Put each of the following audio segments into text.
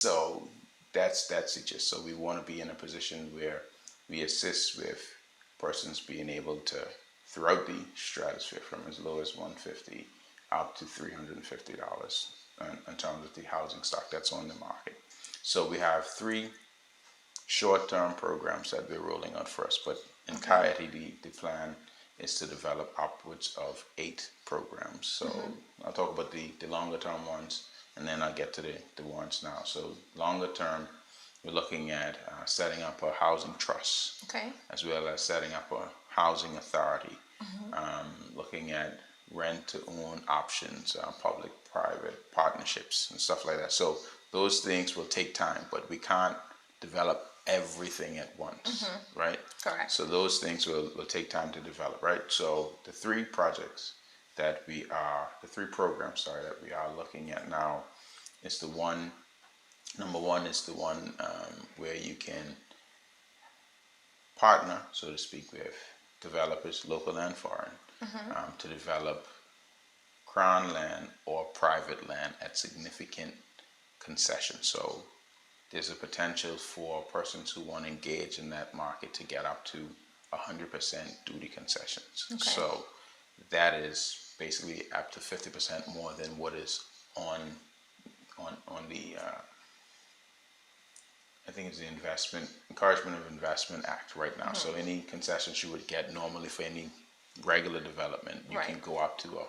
So that's it. Just so we want to be in a position where we assist with persons being able to throughout the stratosphere from as low as 150 up to $350 in terms of the housing stock that's on the market. So we have three short-term programs that we're rolling out first, but in entirety the plan is to develop upwards of 8 programs. So I'll talk about the longer term ones, and then I'll get to the ones now. So longer term, we're looking at setting up a housing trust, as well as setting up a housing authority, looking at rent to own options, public-private partnerships, and stuff like that. So those things will take time, but we can't develop everything at once, right? Correct. So those things will take time to develop, right? So the three programs, sorry, that we are looking at now is the one. Number one is the one where you can partner, so to speak, with developers, local and foreign, to develop crown land or private land at significant concessions. So there's a potential for persons who want to engage in that market to get up to 100% duty concessions. So that is basically up to 50% more than what is on the I think it's the Encouragement of Investment Act right now. So any concessions you would get normally for any regular development, you can go up to 100%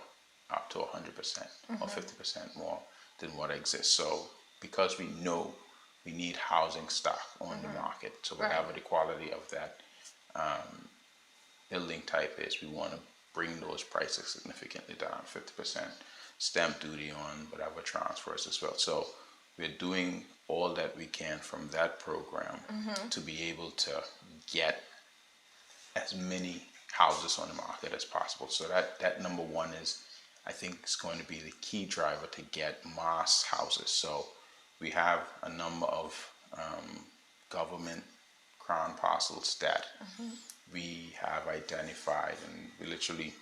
or 50% more than what exists. So because we know we need housing stock on the market, so whatever the quality of that building type is, we want to bring those prices significantly down, 50% stamp duty on whatever transfers as well. So we're doing all that we can from that program to be able to get as many houses on the market as possible. So that number one is, I think, is going to be the key driver to get mass houses. So we have a number of government crown parcels that we have identified, and we literally,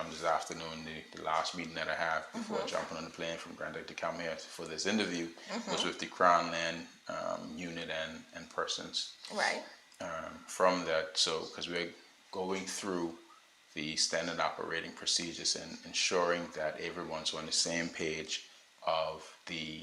this afternoon, the last meeting that I have before jumping on the plane from Granada to come here for this interview was with the Crown Land unit and persons. Right. From that, so because we're going through the standard operating procedures and ensuring that everyone's on the same page of the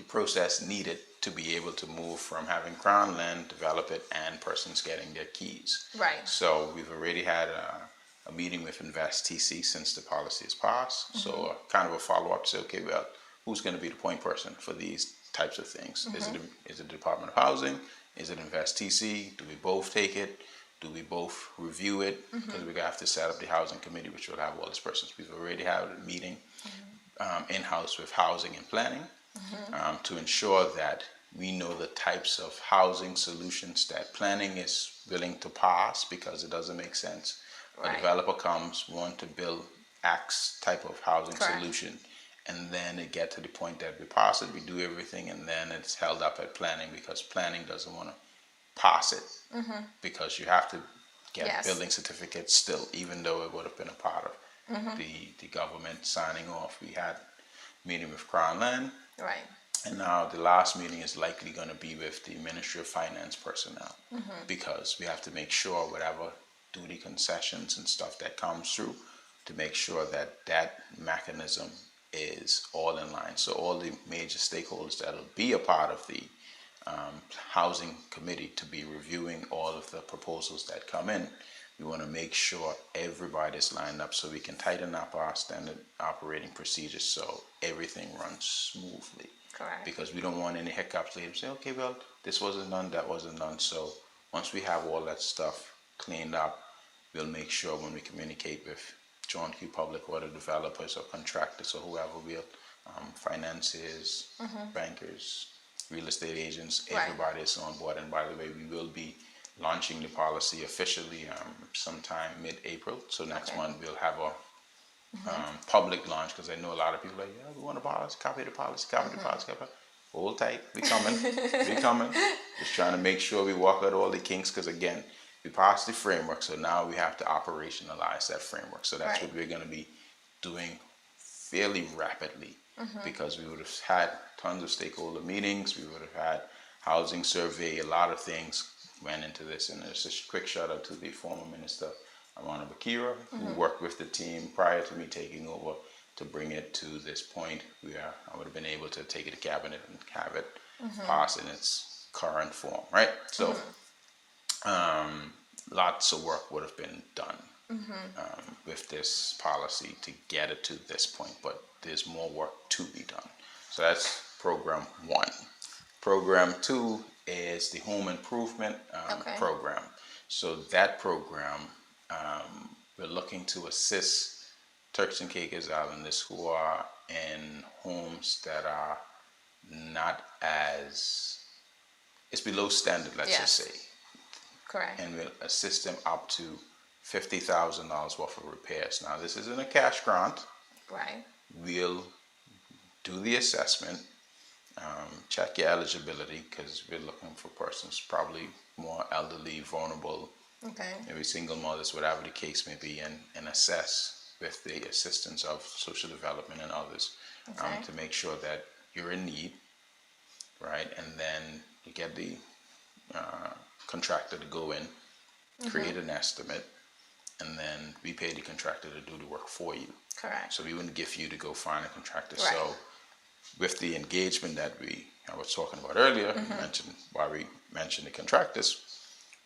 process needed to be able to move from having crown land, develop it, and persons getting their keys. Right. So we've already had a meeting with Invest TC since the policy is passed. So kind of a follow-up to say, okay, well, who's going to be the point person for these types of things? Is it the Department of Housing? Is it Invest TC? Do we both take it? Do we both review it? Because we have to set up the housing committee, which will have all these persons. We've already had a meeting in-house with housing and planning to ensure that we know the types of housing solutions that planning is willing to pass, because it doesn't make sense. A developer comes, want to build X type of housing solution, and then it get to the point that we pass it, we do everything, and then it's held up at planning because planning doesn't want to pass it, because you have to get building certificates still, even though it would have been a part of the government signing off. We had a meeting with Crown Land, and now the last meeting is likely going to be with the Ministry of Finance personnel, because we have to make sure whatever duty concessions and stuff that comes through, to make sure that that mechanism is all in line. So all the major stakeholders that will be a part of the housing committee to be reviewing all of the proposals that come in, we want to make sure everybody's lined up so we can tighten up our standard operating procedures so everything runs smoothly. Correct. Because we don't want any hiccups later. Say, okay, well, this wasn't done, that wasn't done. So once we have all that stuff cleaned up, we'll make sure when we communicate with John Q. Public or the developers or contractors or whoever we'll, financiers, bankers, real estate agents, everybody is on board. And by the way, we will be launching the policy officially sometime mid-April. So next month we'll have a public launch, because I know a lot of people are like, yeah, we want a policy, copy the policy, copy the policy, copy. Hold tight, we coming, we coming. Just trying to make sure we walk out all the kinks, because again, we passed the framework, so now we have to operationalize that framework. So that's what we're going to be doing fairly rapidly because we would have had tons of stakeholder meetings, we would have had housing survey, a lot of things went into this. And it's just a quick shout out to the former minister, Amana Bakira, who worked with the team prior to me taking over to bring it to this point where I would have been able to take it to cabinet and have it pass in its current form, right? So lots of work would have been done with this policy to get it to this point, but there's more work to be done. So that's program 1. Program 2 is the home improvement program. So that program, we're looking to assist Turks and Caicos Islanders who are in homes that are not as, it's below standard, let's just say. Correct. And we'll assist them up to $50,000 worth of repairs. Now, this isn't a cash grant. Right. We'll do the assessment, check your eligibility, because we're looking for persons probably more elderly, vulnerable, maybe single mothers, whatever the case may be, and assess with the assistance of social development and others to make sure that you're in need, right? And then you get the contractor to go in, create an estimate, and then we pay the contractor to do the work for you. Correct. So we wouldn't give you to go find a contractor. Right. So with the engagement that I was talking about earlier, mentioned why we mentioned the contractors,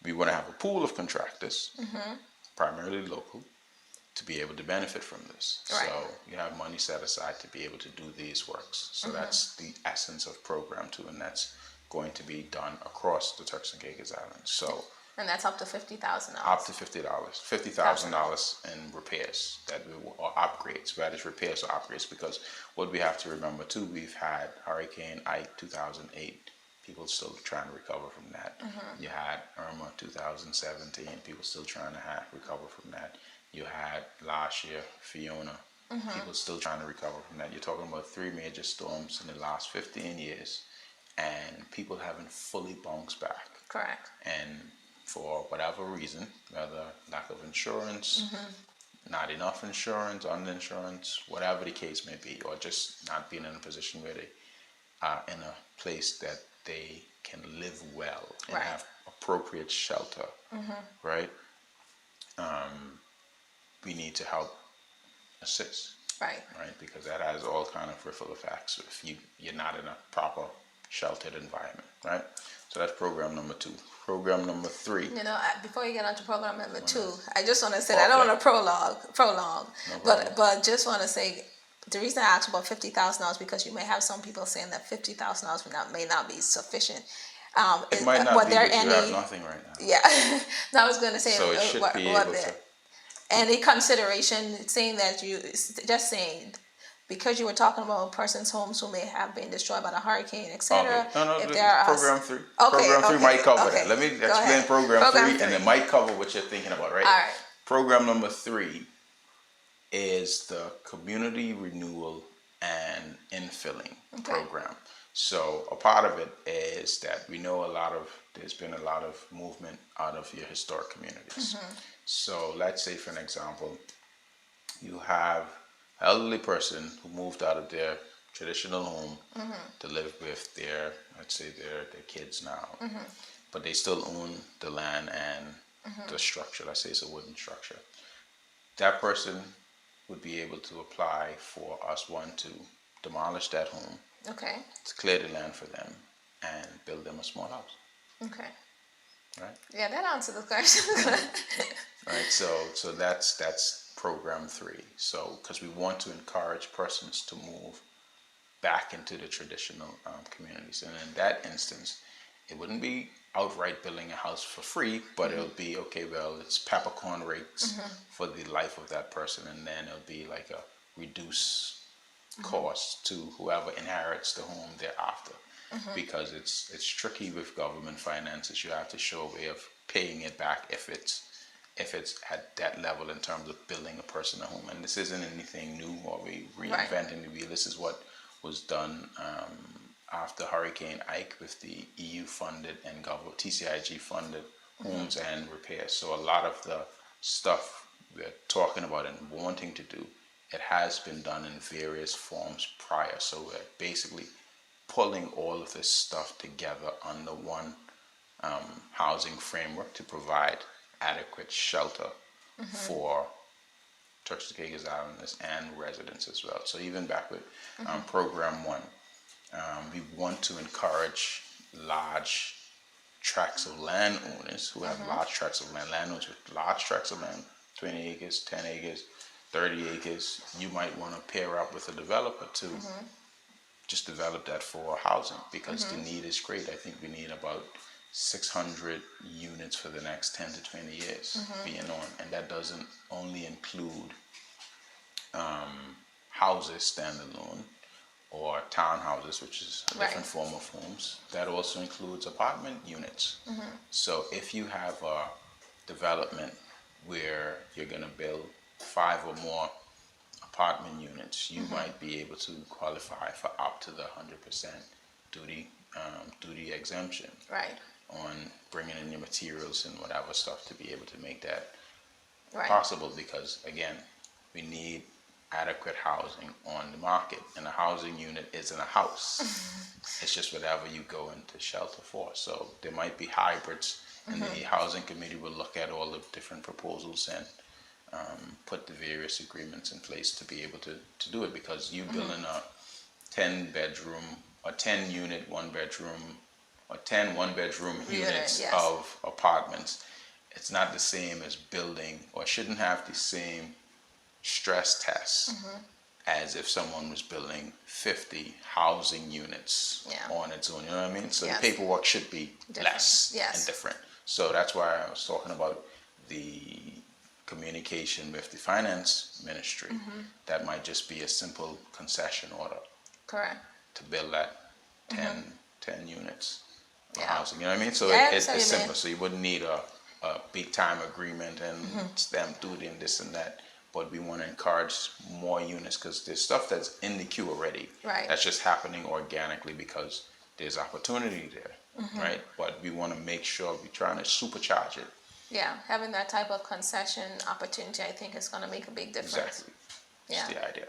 we want to have a pool of contractors, primarily local, to be able to benefit from this. Right. So you have money set aside to be able to do these works. So that's the essence of program 2, and that's going to be done across the Turks and Caicos Islands. So and that's up to $50,000. up to $50,000 in repairs or upgrades, whether it's repairs or upgrades. Because what we have to remember too, we've had Hurricane Ike 2008. People still trying to recover from that. You had Irma 2017. People still trying to recover from that. You had last year Fiona. People still trying to recover from that. You're talking about 3 major storms in the last 15 years, and people haven't fully bounced back. Correct. And for whatever reason, whether lack of insurance, not enough insurance, underinsurance, whatever the case may be, or just not being in a position where they are in a place that they can live well and have appropriate shelter, right? We need to help assist, right? Because that has all kind of ripple effects if you're not in a proper sheltered environment, right? So that's program number 2. Program number 3. You know, before you get on to program number 2, I just want to say, I don't want to prolong, but just want to say, the reason I asked about $50,000 because you may have some people saying that $50,000 may not be sufficient. It might not be, but you have nothing right now. Yeah, no, I was going to say, so it should be able to. Any consideration, saying that just saying, because you were talking about persons' homes who may have been destroyed by the hurricane, etc. No, program 3. Program 3 might cover that. Let me explain program 3, and it might cover what you're thinking about, right? All right. Program number 3 is the community renewal and infilling program. So a part of it is that we know there's been a lot of movement out of your historic communities. So let's say, for an example, you have an elderly person who moved out of their traditional home to live with their kids now, but they still own the land and the structure. Let's say it's a wooden structure. That person would be able to apply for us, to demolish that home, to clear the land for them, and build them a small house. Okay. Right. Yeah, that answers the question. Right. So that's program 3. So because we want to encourage persons to move back into the traditional communities, and in that instance, it wouldn't be outright building a house for free, but it'll be it's peppercorn rates for the life of that person, and then it'll be like a reduced cost to whoever inherits the home thereafter. Because it's tricky with government finances. You have to show a way of paying it back if it's at that level in terms of building a person a home. And this isn't anything new or we reinventing the wheel. This is what was done after Hurricane Ike with the EU funded and TCIG funded homes and repairs. So a lot of the stuff we're talking about and wanting to do it has been done in various forms prior. So we're basically pulling all of this stuff together under one housing framework to provide adequate shelter for Turks and Caicos Islanders and residents as well. So even back with Program 1, we want to encourage large tracts of landowners who have large tracts of land, landowners with large tracts of land, 20 acres, 10 acres, 30 acres. You might want to pair up with a developer to just develop that for housing, because the need is great. I think we need about 600 units for the next 10 to 20 years being on, and that doesn't only include houses standalone or townhouses, which is a different form of homes. That also includes apartment units. So if you have a development where you're going to build 5 or more apartment units, you might be able to qualify for up to the 100% duty exemption on bringing in your materials and whatever stuff to be able to make that possible, because again, we need adequate housing on the market, and a housing unit isn't a house. It's just whatever you go into shelter for. So there might be hybrids, and the housing committee will look at all the different proposals and put the various agreements in place to be able to do it, because you building a 10 bedroom or 10 unit 1 bedroom or 10 1-bedroom units of apartments, it's not the same as building, or shouldn't have the same stress tests as if someone was building 50 housing units on its own. You know what I mean? So the paperwork should be less and different. So that's why I was talking about the communication with the finance ministry. That might just be a simple concession order. Correct. To build that 10 units of housing. You know what I mean? So it's simple. So you wouldn't need a big time agreement and stamp duty and this and that. But we want to encourage more units, because there's stuff that's in the queue already. That's just happening organically because there's opportunity there, right? But we want to make sure we're trying to supercharge it. Yeah, having that type of concession opportunity, I think, is going to make a big difference. Exactly. That's the idea.